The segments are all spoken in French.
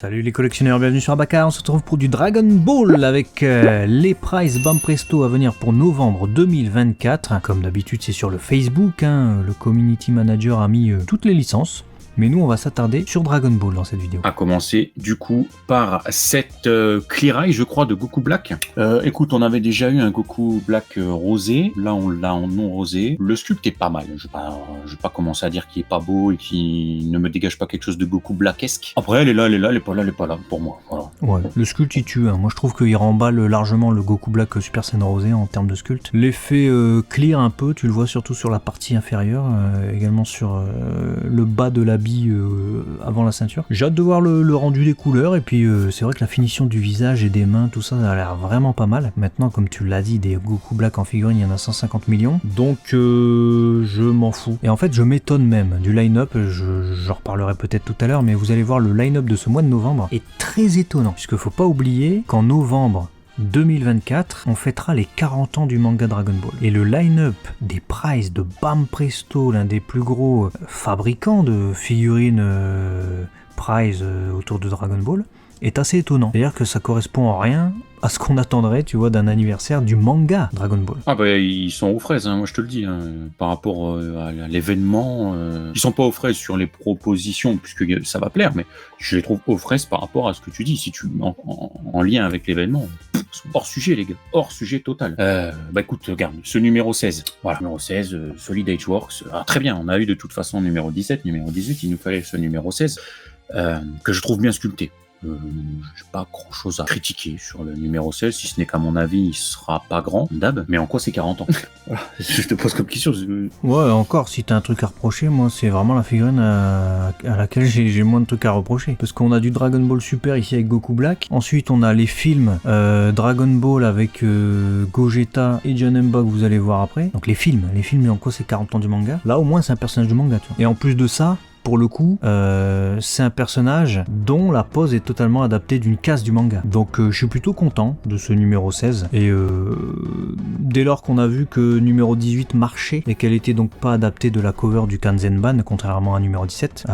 Salut les collectionneurs, bienvenue sur Abaca, on se retrouve pour du Dragon Ball avec les prices Bam Presto à venir pour novembre 2024. Comme d'habitude c'est sur le Facebook, le community manager a mis toutes les licences. Mais nous on va s'attarder sur Dragon Ball dans cette vidéo. À commencer du coup par cette Clear Eye, je crois, de Goku Black. Écoute, on avait déjà eu un Goku Black rosé, là on l'a en non rosé. Le sculpte est pas mal, je vais pas commencer à dire qu'il est pas beau et qu'il ne me dégage pas quelque chose de Goku Blackesque. Après elle est là, elle est pas là pour moi, voilà. Ouais, le sculpte il tue, moi je trouve qu'il remballe largement le Goku Black Super Saiyan rosé en termes de sculpte. L'effet clear un peu, tu le vois surtout sur la partie inférieure, également sur le bas de l'habit avant la ceinture. J'ai hâte de voir le rendu des couleurs et puis c'est vrai que la finition du visage et des mains, tout ça a l'air vraiment pas mal. Maintenant, comme tu l'as dit, des Goku Black en figurine, il y en a 150 millions, donc je m'en fous. Et en fait, je m'étonne même du line-up, j'en reparlerai peut-être tout à l'heure, mais vous allez voir, le line-up de ce mois de novembre est très étonnant, puisque faut pas oublier qu'en novembre 2024, on fêtera les 40 ans du manga Dragon Ball. Et le line-up des prices de Bam Presto, l'un des plus gros fabricants de figurines price autour de Dragon Ball, est assez étonnant. C'est-à-dire que ça correspond en rien à ce qu'on attendrait, tu vois, d'un anniversaire du manga Dragon Ball. Ah bah ils sont aux fraises, moi je te le dis, par rapport à l'événement, ils sont pas aux fraises sur les propositions, puisque ça va plaire, mais je les trouve aux fraises par rapport à ce que tu dis, si tu en lien avec l'événement, hors sujet les gars, hors sujet total. Bah écoute, regarde, ce numéro 16, voilà, numéro 16, Solid Edge Works, très bien, on a eu de toute façon numéro 17, numéro 18, il nous fallait ce numéro 16, que je trouve bien sculpté. J'ai pas grand chose à critiquer sur le numéro 16, si ce n'est qu'à mon avis il sera pas grand, d'hab, mais en quoi c'est 40 ans? Voilà, je te pose comme question. Ouais, encore, si t'as un truc à reprocher, moi c'est vraiment la figurine à laquelle j'ai moins de trucs à reprocher. Parce qu'on a du Dragon Ball Super ici avec Goku Black, ensuite on a les films Dragon Ball avec Gogeta et Janemba que vous allez voir après. Donc les films en quoi c'est 40 ans du manga. Là au moins c'est un personnage du manga, tu vois. Et en plus de ça, pour le coup, c'est un personnage dont la pose est totalement adaptée d'une case du manga. Donc je suis plutôt content de ce numéro 16. Et dès lors qu'on a vu que numéro 18 marchait et qu'elle était donc pas adaptée de la cover du Kanzenban, contrairement à numéro 17,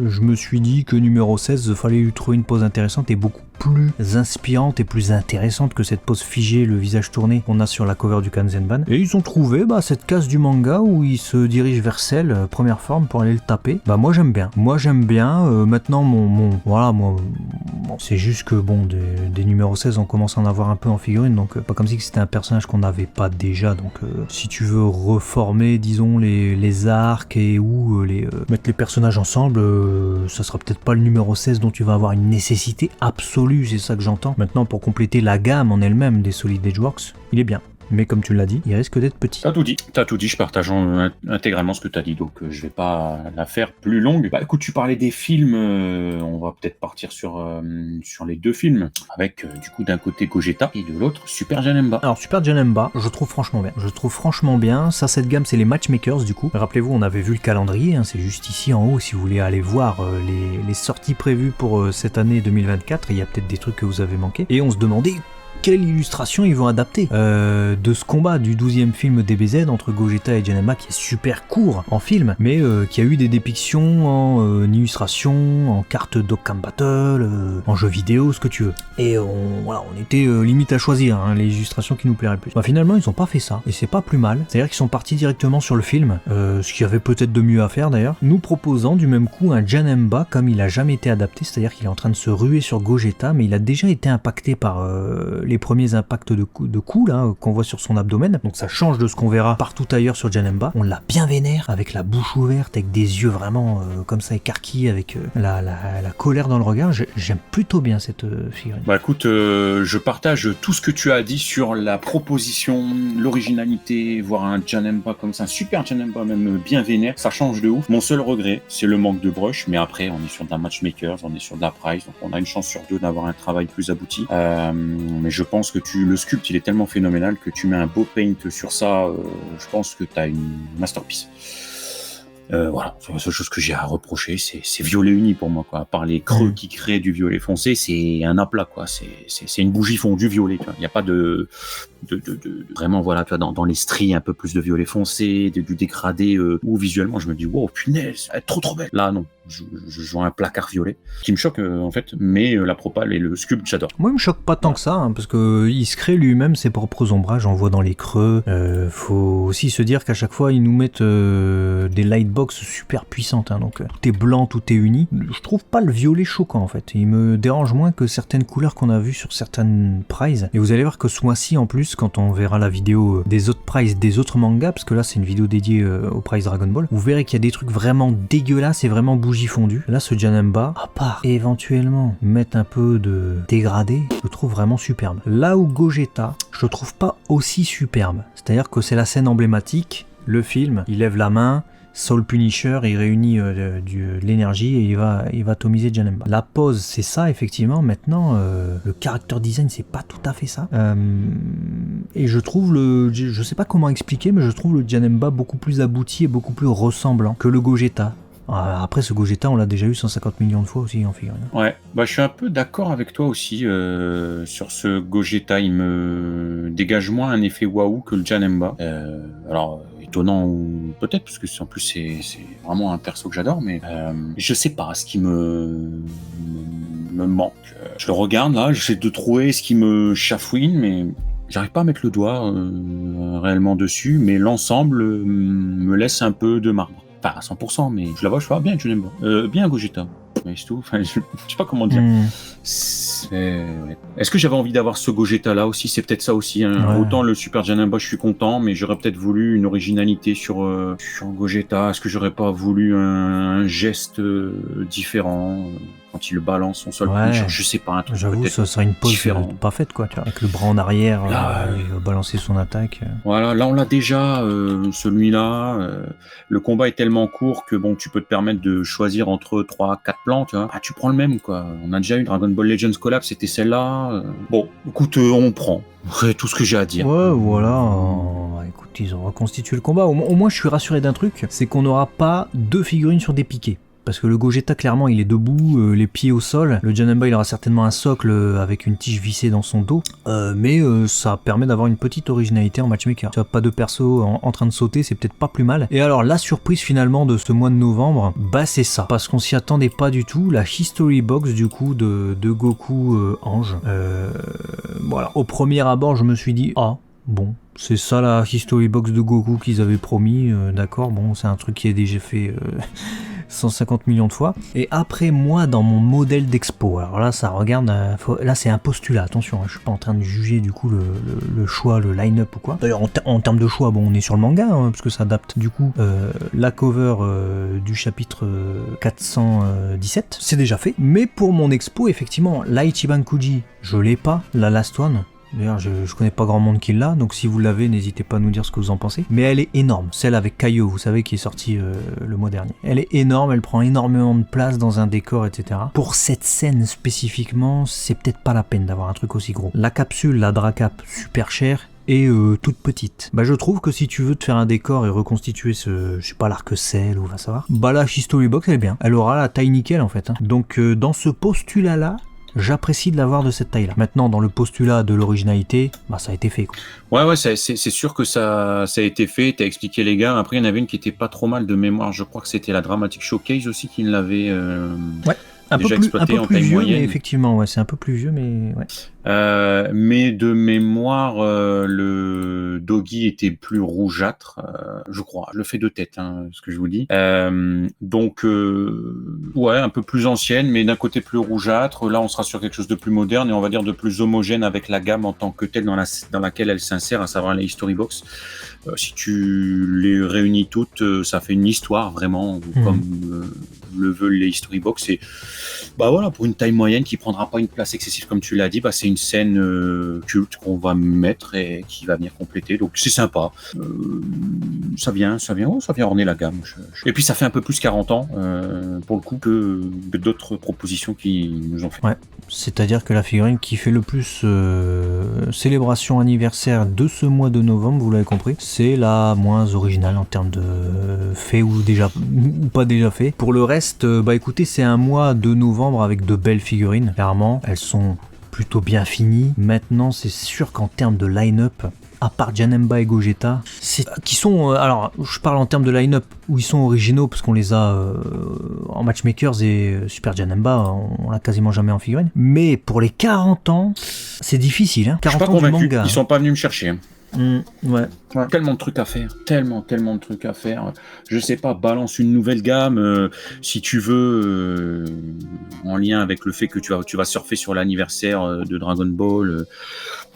je me suis dit que numéro 16, il fallait lui trouver une pose intéressante et beaucoup plus inspirante et plus intéressante que cette pose figée, le visage tourné qu'on a sur la cover du Kanzenban. Et ils ont trouvé cette case du manga où il se dirige vers Cell, première forme, pour aller le taper. Bah moi j'aime bien. Maintenant c'est juste que des numéros 16 on commence à en avoir un peu en figurine, donc pas comme si c'était un personnage qu'on n'avait pas déjà, donc si tu veux reformer disons les arcs et mettre les personnages ensemble, ça sera peut-être pas le numéro 16 dont tu vas avoir une nécessité absolue, c'est ça que j'entends. Maintenant, pour compléter la gamme en elle-même des Solid Edge Works, il est bien. Mais comme tu l'as dit, il risque d'être petit. T'as tout dit, je partage intégralement ce que t'as dit, donc je vais pas la faire plus longue. Bah écoute, tu parlais des films, on va peut-être partir sur les deux films, avec du coup d'un côté Gogeta et de l'autre Super Janemba. Alors Super Janemba, je trouve franchement bien. Ça, cette gamme, c'est les Matchmakers du coup. Rappelez-vous, on avait vu le calendrier, c'est juste ici en haut si vous voulez aller voir les sorties prévues pour cette année 2024. Il y a peut-être des trucs que vous avez manqué. Et on se demandait quelle illustration ils vont adapter de ce combat du 12e film DBZ entre Gogeta et Janemba, qui est super court en film, mais qui a eu des dépictions en illustration, en carte Dokkan Battle, en jeu vidéo, ce que tu veux. Et on était limite à choisir les illustrations qui nous plairaient le plus. Finalement, ils ont pas fait ça, et c'est pas plus mal. C'est-à-dire qu'ils sont partis directement sur le film, ce qu'il y avait peut-être de mieux à faire d'ailleurs, nous proposant du même coup un Janemba comme il a jamais été adapté, c'est-à-dire qu'il est en train de se ruer sur Gogeta, mais il a déjà été impacté par les premiers impacts de coups là qu'on voit sur son abdomen, donc ça change de ce qu'on verra partout ailleurs sur Janemba. On l'a bien vénère, avec la bouche ouverte, avec des yeux vraiment comme ça écarquillés, avec la colère dans le regard. J'aime plutôt bien cette figurine. Bah écoute, je partage tout ce que tu as dit sur la proposition, l'originalité, voir un Janemba comme ça, un super Janemba même bien vénère, ça change de ouf. Mon seul regret, c'est le manque de brush, mais après on est sur de la Matchmakers, on est sur de la Price, donc on a une chance sur deux d'avoir un travail plus abouti. Mais je pense que le sculpt il est tellement phénoménal que tu mets un beau paint sur ça, je pense que tu as une masterpiece. Voilà, la seule chose que j'ai à reprocher, c'est violet uni pour moi, quoi. À part les creux qui créent du violet foncé, c'est un aplat, quoi. C'est une bougie fondue violet, tu vois. Il n'y a pas de vraiment, voilà, tu vois, dans les stries un peu plus de violet foncé, du dégradé, où visuellement je me dis, wow, punaise, elle est trop belle. Là, non. je joue un placard violet, qui me choque en fait, mais la propale et le sculpte, j'adore. Moi, il me choque pas tant que ça, hein, parce que il se crée lui-même ses propres ombrages, on voit dans les creux. Faut aussi se dire qu'à chaque fois, ils nous mettent des lightbox super puissantes, hein, donc tout est blanc, tout est uni. Je trouve pas le violet choquant en fait, il me dérange moins que certaines couleurs qu'on a vues sur certaines prize. Et vous allez voir que ce mois-ci en plus, quand on verra la vidéo des autres prize, des autres mangas, parce que là c'est une vidéo dédiée au prize Dragon Ball, vous verrez qu'il y a des trucs vraiment dégueulasses et vraiment bougie fondue. Là, ce Janemba, à part éventuellement mettre un peu de dégradé, je le trouve vraiment superbe. Là où Gogeta, je le trouve pas aussi superbe. C'est-à-dire que c'est la scène emblématique, le film, il lève la main, Soul Punisher, il réunit de l'énergie et il va atomiser Janemba. La pose, c'est ça, effectivement. Maintenant, le character design, c'est pas tout à fait ça. Et je trouve je sais pas comment expliquer, mais je trouve le Janemba beaucoup plus abouti et beaucoup plus ressemblant que le Gogeta. Après, ce Gogeta, on l'a déjà eu 150 millions de fois aussi en figurine. Ouais, bah je suis un peu d'accord avec toi aussi sur ce Gogeta. Il me dégage moins un effet waouh que le Janemba. Alors, étonnant ou peut-être, parce que en plus c'est vraiment un perso que j'adore, mais je sais pas ce qui me manque. Je le regarde là, j'essaie de trouver ce qui me chafouine, mais j'arrive pas à mettre le doigt réellement dessus, mais l'ensemble me laisse un peu de marbre. Enfin, à 100%, mais je la vois, je fais bien Janemba. Bien Gogeta. Mais c'est tout. Enfin, je sais pas comment dire. Est-ce que j'avais envie d'avoir ce Gogeta là aussi? C'est peut-être ça aussi. Hein. Ouais. Autant le Super Janemba, je suis content, mais j'aurais peut-être voulu une originalité sur Gogeta. Est-ce que j'aurais pas voulu un geste différent quand il le balance son sol? Je sais pas. J'avoue, ça serait une pose pas faite, quoi. Tu vois, avec le bras en arrière, il va balancer son attaque. Voilà, là on l'a déjà, celui-là. Le combat est tellement court que bon, tu peux te permettre de choisir entre 3-4 plans, tu vois. Tu prends le même, quoi. On a déjà eu Dragon Ball Legends Collab, c'était celle-là. Bon, écoute, on prend. C'est tout ce que j'ai à dire. Ouais, voilà. Écoute, ils ont reconstitué le combat. Au moins, je suis rassuré d'un truc, c'est qu'on n'aura pas deux figurines sur des piquets. Parce que le Gogeta, clairement, il est debout, les pieds au sol. Le Janemba, il aura certainement un socle avec une tige vissée dans son dos. Mais ça permet d'avoir une petite originalité en matchmaker. Tu vois, pas de perso en train de sauter, c'est peut-être pas plus mal. Et alors, la surprise finalement de ce mois de novembre, bah c'est ça. Parce qu'on s'y attendait pas du tout. La History Box, du coup, de Goku Ange. Voilà. Au premier abord, je me suis dit, bon, c'est ça la History Box de Goku qu'ils avaient promis. D'accord, bon, c'est un truc qui est déjà fait 150 millions de fois. Et après, moi, dans mon modèle d'expo, alors là, ça regarde, là, c'est un postulat, attention, je suis pas en train de juger du coup le choix, le line-up ou quoi. D'ailleurs, en termes de choix, bon, on est sur le manga, hein, parce que ça adapte du coup la cover du chapitre 417, c'est déjà fait. Mais pour mon expo, effectivement, la Ichiban Kuji, je l'ai pas, la Last One. D'ailleurs, je connais pas grand monde qui l'a, donc si vous l'avez, n'hésitez pas à nous dire ce que vous en pensez. Mais elle est énorme, celle avec Kaio, vous savez, qui est sortie le mois dernier. Elle est énorme, elle prend énormément de place dans un décor, etc. Pour cette scène spécifiquement, c'est peut-être pas la peine d'avoir un truc aussi gros. La capsule, la Dracap, super chère, et toute petite. Bah je trouve que si tu veux te faire un décor et reconstituer je sais pas, l'arc-ciel ou va savoir, bah la History Box elle est bien. Elle aura la taille nickel en fait. Hein. Donc dans ce postulat là, j'apprécie de l'avoir de cette taille-là. Maintenant, dans le postulat de l'originalité, bah ça a été fait. Quoi. Ouais, c'est sûr que ça a été fait. T'as expliqué les gars. Après, il y en avait une qui était pas trop mal de mémoire. Je crois que c'était la Dramatic Showcase aussi qui l'avait. Ouais. Un peu plus vieux, mais effectivement, ouais, c'est un peu plus vieux, mais ouais. Mais de mémoire, le Doggy était plus rougeâtre, je crois. Je le fais de tête, hein, ce que je vous dis. Donc, ouais, un peu plus ancienne, mais d'un côté plus rougeâtre. Là, on sera sur quelque chose de plus moderne et on va dire de plus homogène avec la gamme en tant que telle dans laquelle elle s'insère, à savoir les History Box. Si tu les réunis toutes, ça fait une histoire vraiment, comme le veulent les History Box. Et bah voilà, pour une taille moyenne qui prendra pas une place excessive comme tu l'as dit, bah c'est une scène culte qu'on va mettre et qui va venir compléter. Donc c'est sympa. Ça vient orner la gamme. Et puis ça fait un peu plus 40 ans pour le coup que d'autres propositions qui nous ont fait. Ouais. C'est-à-dire que la figurine qui fait le plus célébration anniversaire de ce mois de novembre, vous l'avez compris, c'est la moins originale en termes de fait ou pas déjà fait. Pour le reste, bah écoutez, c'est un mois de novembre avec de belles figurines. Clairement, elles sont plutôt bien finies. Maintenant, c'est sûr qu'en termes de line-up, à part Janemba et Gogeta, qui sont, alors je parle en termes de line-up, où ils sont originaux, parce qu'on les a en matchmakers, et Super Janemba, on l'a quasiment jamais en figurine. Mais pour les 40 ans, c'est difficile, hein. 40 ans du manga. Ils sont pas venus me chercher. Ouais. Tellement de trucs à faire, tellement de trucs à faire. Je sais pas, balance une nouvelle gamme, si tu veux, en lien avec le fait que tu vas surfer sur l'anniversaire de Dragon Ball.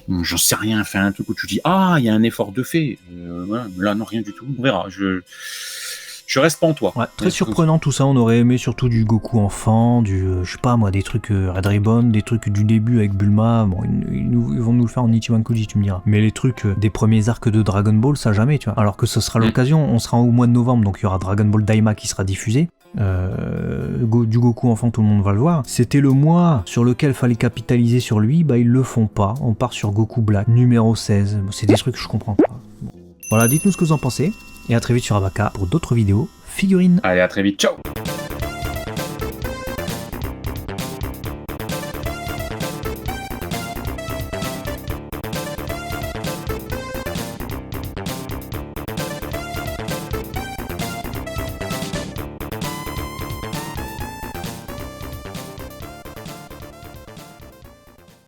J'en sais rien, fais un truc où tu dis il y a un effort de fait. Voilà. Là non, rien du tout. On verra. Je reste pas en toi. Ouais, très surprenant tout ça, on aurait aimé surtout du Goku enfant, je sais pas moi, des trucs Red Ribbon, des trucs du début avec Bulma, bon ils vont nous le faire en Ichiban Koji, tu me diras. Mais les trucs des premiers arcs de Dragon Ball, ça jamais, tu vois. Alors que ce sera l'occasion, on sera au mois de novembre, donc il y aura Dragon Ball Daima qui sera diffusé. Du Goku enfant, tout le monde va le voir. C'était le mois sur lequel fallait capitaliser sur lui, ils le font pas. On part sur Goku Black, numéro 16. C'est des trucs que je comprends pas. Bon. Voilà, dites-nous ce que vous en pensez. Et à très vite sur Abaka pour d'autres vidéos figurines. Allez, à très vite, ciao.